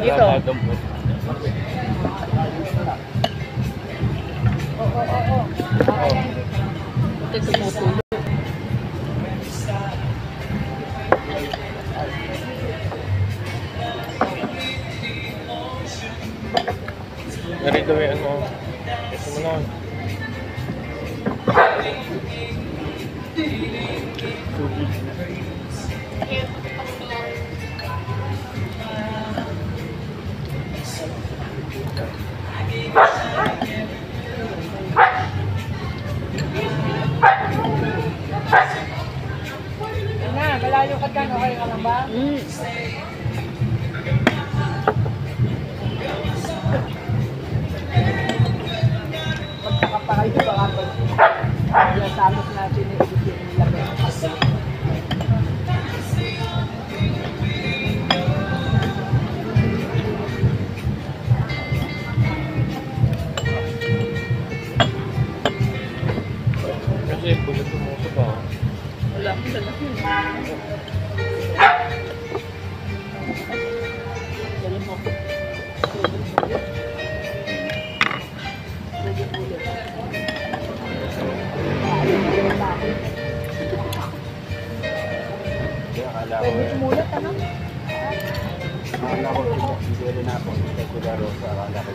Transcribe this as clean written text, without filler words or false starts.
Dito. Oo. Ito tumutulo. Narito may ano. Kasi mo na. Malayo ka dyan, okay ka lang ba? Magpakapakay ko ba kapag nasamot natin yung ibigin nila ba? Kasi bulat mo sa ba? Wala akong lalaki. Dali mo. Akala ko. Sumulat, ano? Akala ko, hindi rin ako. Hindi ko laro sa akala ko.